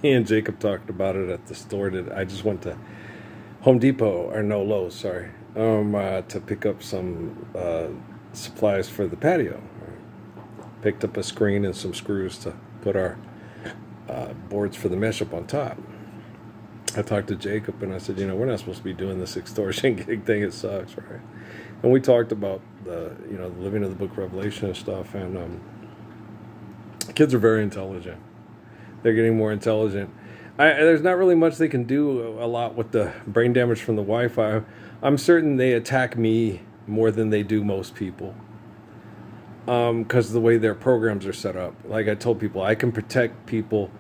Me and Jacob talked about it at the store. That I just went to Home Depot, or no, Lowe's, sorry, to pick up some supplies for the patio. Picked up a screen and some screws to put our boards for the mesh up on top. I talked to Jacob and I said, we're not supposed to be doing this extortion gig thing. It sucks, right? And we talked about the living of the book of Revelation and stuff. And kids are very intelligent. They're getting more intelligent. There's not really much they can do a lot with the brain damage from the Wi-Fi. I'm certain they attack me more than they do most people. Because of the way their programs are set up. Like I told people, I can protect people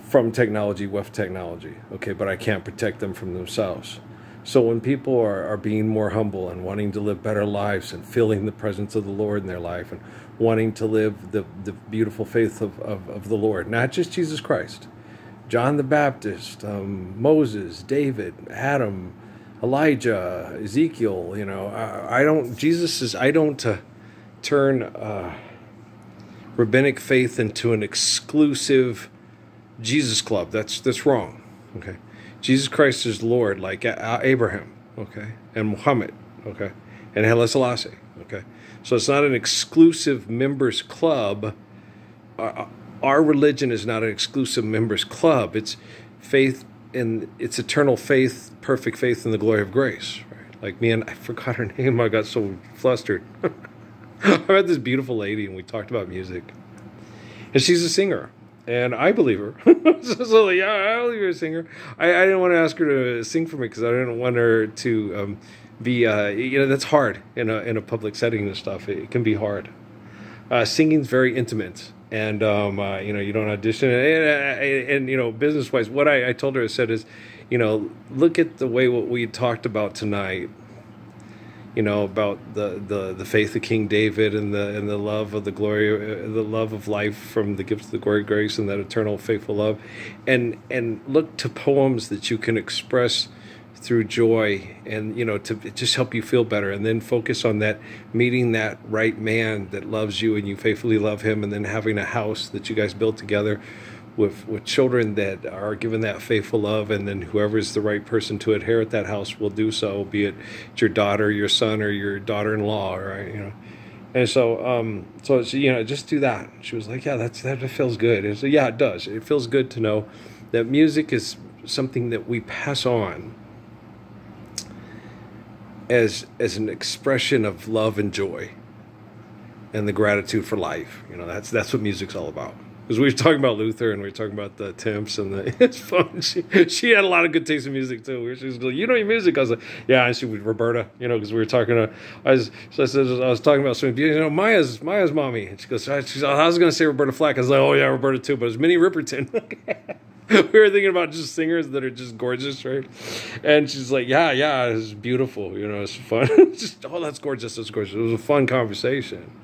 from technology with technology, okay, but I can't protect them from themselves. So when people are being more humble and wanting to live better lives and feeling the presence of the Lord in their life and wanting to live the beautiful faith of the Lord, not just Jesus Christ, John the Baptist, Moses, David, Adam, Elijah, Ezekiel, I don't turn rabbinic faith into an exclusive Jesus club. That's wrong. Okay, Jesus Christ is Lord, like Abraham. Okay, and Muhammad. Okay, and Haile Selassie. Okay, so it's not an exclusive members club. Our religion is not an exclusive members club. It's faith in it's eternal faith, perfect faith in the glory of grace. Right? Like me and I forgot her name. I got so flustered. I met this beautiful lady and we talked about music, and she's a singer. And I believe her. So yeah, I believe you're a singer. I didn't want to ask her to sing for me because I didn't want her to be, that's hard in a public setting and stuff. It can be hard. Singing's very intimate. And, you don't audition. And business-wise, what I told her, I said is, look at the way what we talked about tonight. About the faith of King David and the love of the glory, the love of life from the gift of the glory of grace and that eternal faithful love, and look to poems that you can express through joy and to just help you feel better, and then focus on that, meeting that right man that loves you and you faithfully love him, and then having a house that you guys build together with children that are given that faithful love, and then whoever is the right person to inherit that house will do so, be it your daughter, your son, or your daughter-in-law, right? And so, just do that. She was like, yeah, that feels good. And so, yeah, it does. It feels good to know that music is something that we pass on as an expression of love and joy and the gratitude for life. That's what music's all about. Because we were talking about Luther and we were talking about the Temps and it's fun. She had a lot of good taste in music too. She was like, your music. I was like, yeah. And she was Roberta, because we were talking. I was talking about something. Maya's mommy. And she goes, I was going to say Roberta Flack. I was like, oh yeah, Roberta too, but it was Minnie Riperton. We were thinking about just singers that are just gorgeous, right? And she's like, yeah, it's beautiful. It's fun. That's gorgeous. That's gorgeous. It was a fun conversation.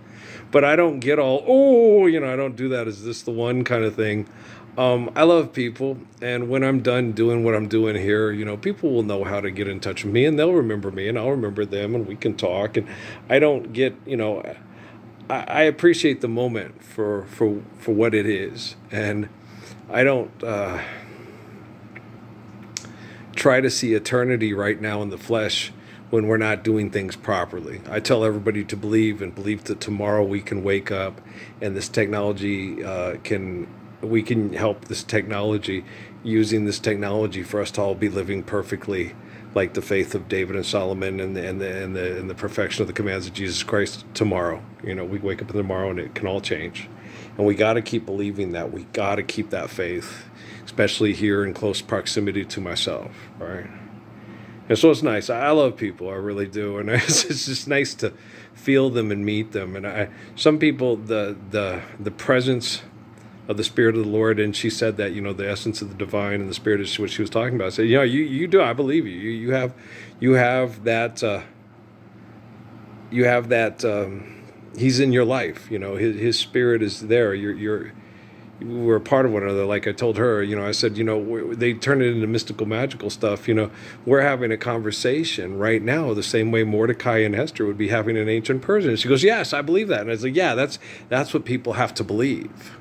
But I don't get all, I don't do that. Is this the one kind of thing? I love people. And when I'm done doing what I'm doing here, people will know how to get in touch with me and they'll remember me and I'll remember them and we can talk. And I don't get, I appreciate the moment for what it is. And I don't try to see eternity right now in the flesh when we're not doing things properly. I tell everybody to believe that tomorrow we can wake up and this technology we can help this technology, using this technology for us to all be living perfectly like the faith of David and Solomon and the perfection of the commands of Jesus Christ tomorrow. We wake up tomorrow and it can all change. And we got to keep believing that. We got to keep that faith, especially here in close proximity to myself, right? And so it's nice. I love people, I really do, and it's just nice to feel them and meet them. And some people, the presence of the Spirit of the Lord, and she said that the essence of the divine and the Spirit is what she was talking about. I said, you do. I believe you. You have that. You have that. He's in your life. His Spirit is there. We're a part of one another. Like I told her, I said, they turn it into mystical, magical stuff. We're having a conversation right now the same way Mordecai and Esther would be having an ancient Persian. She goes, yes, I believe that. And I was like, yeah, that's what people have to believe.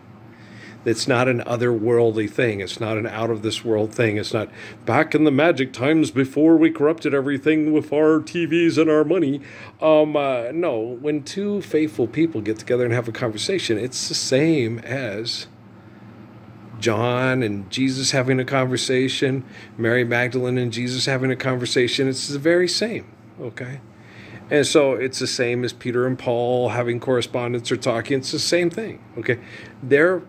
It's not an otherworldly thing. It's not an out of this world thing. It's not back in the magic times before we corrupted everything with our TVs and our money. No, when two faithful people get together and have a conversation, it's the same as John and Jesus having a conversation, Mary Magdalene and Jesus having a conversation. It's the very same, okay? And so it's the same as Peter and Paul having correspondence or talking. It's the same thing, okay? They're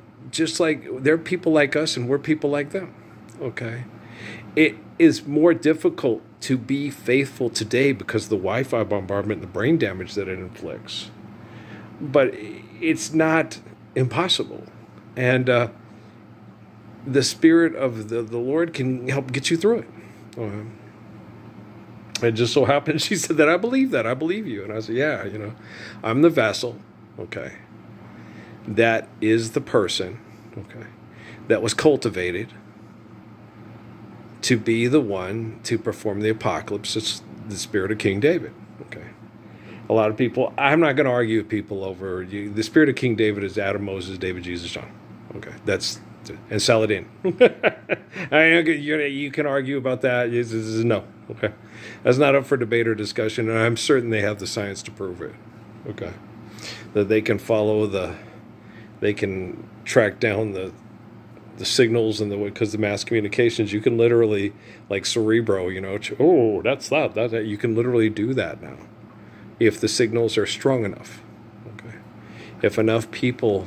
people like us and we're people like them, okay? It is more difficult to be faithful today because of the Wi-Fi bombardment and the brain damage that it inflicts. But it's not impossible. And the Spirit of the Lord can help get you through it. It just so happened she said that, I believe you. And I said, yeah, I'm the vessel, okay, that is the person, okay, that was cultivated to be the one to perform the apocalypse. It's the spirit of King David, okay. A lot of people, I'm not going to argue with people over, the spirit of King David is Adam, Moses, David, Jesus, John, okay, and Saladin. You can argue about that. No. Okay. That's not up for debate or discussion, and I'm certain they have the science to prove it. Okay. That they can they can track down the signals and because the mass communications, you can literally, like Cerebro, that's that. You can literally do that now if the signals are strong enough. Okay. If enough people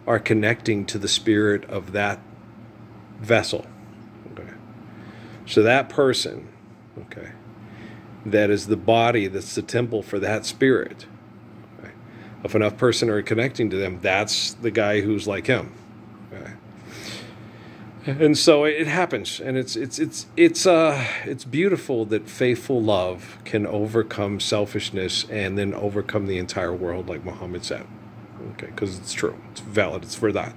are connecting to the spirit of that vessel. Okay. So that person, okay, that is the body, that's the temple for that spirit. Okay. If enough person are connecting to them, that's the guy who's like him. Okay. And so it happens, and it's beautiful that faithful love can overcome selfishness and then overcome the entire world, like Muhammad said. Okay, because it's true. It's valid. It's for that.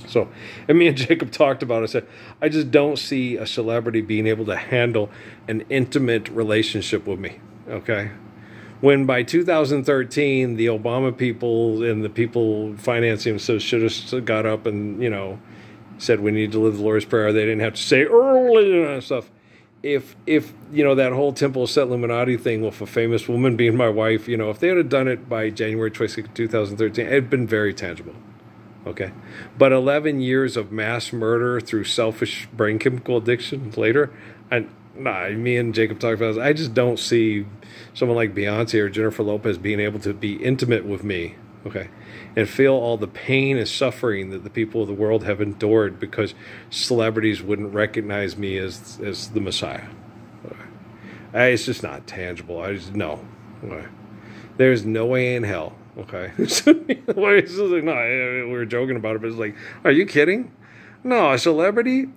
So, and me and Jacob talked about it. I said, I just don't see a celebrity being able to handle an intimate relationship with me. Okay? When by 2013, the Obama people and the people financing them should have got up and, said we need to live the Lord's Prayer. They didn't have to say early and stuff. If that whole Temple of Set Illuminati thing with a famous woman being my wife, if they had done it by January 26, 2013, it had been very tangible, okay? But 11 years of mass murder through selfish brain chemical addiction later, me and Jacob talked about this, I just don't see someone like Beyonce or Jennifer Lopez being able to be intimate with me, okay, and feel all the pain and suffering that the people of the world have endured because celebrities wouldn't recognize me as the Messiah. Okay. It's just not tangible. No. Okay. There's no way in hell. Okay. It's like, no, we were joking about it, but it's like, are you kidding? No, a celebrity?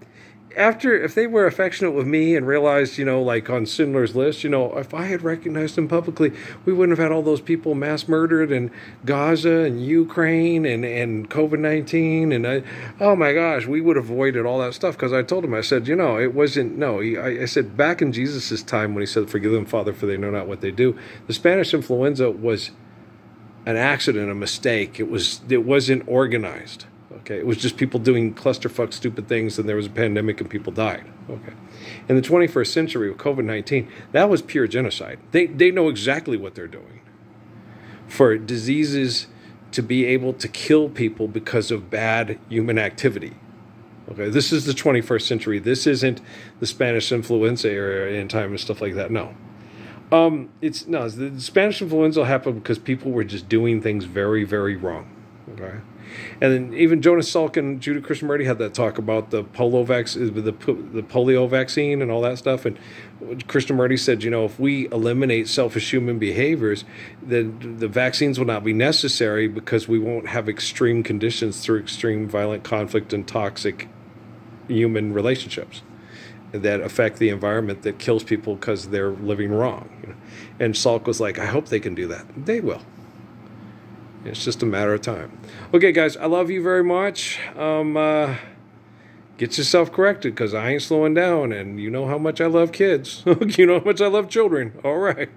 If they were affectionate with me and realized, like on Schindler's List, if I had recognized them publicly, we wouldn't have had all those people mass murdered in Gaza and Ukraine and COVID-19. And oh my gosh, we would have avoided all that stuff because I told him, I said, it wasn't, no. I said back in Jesus' time when he said, forgive them, Father, for they know not what they do, the Spanish influenza was an accident, a mistake. It wasn't organized. Okay, it was just people doing clusterfuck stupid things, and there was a pandemic and people died. Okay, in the 21st century with COVID-19, that was pure genocide. They know exactly what they're doing. For diseases to be able to kill people because of bad human activity. Okay, this is the 21st century. This isn't the Spanish influenza era in time and stuff like that. No. The Spanish influenza happened because people were just doing things very, very wrong. Okay. And then even Jonas Salk and Judah Krishnamurti had that talk about the polio vaccine and all that stuff. And Krishnamurti said, if we eliminate selfish human behaviors, then the vaccines will not be necessary because we won't have extreme conditions through extreme violent conflict and toxic human relationships that affect the environment that kills people because they're living wrong. And Salk was like, I hope they can do that. They will. It's just a matter of time. Okay, guys, I love you very much. Get yourself corrected because I ain't slowing down, and you know how much I love kids. You know how much I love children. All right.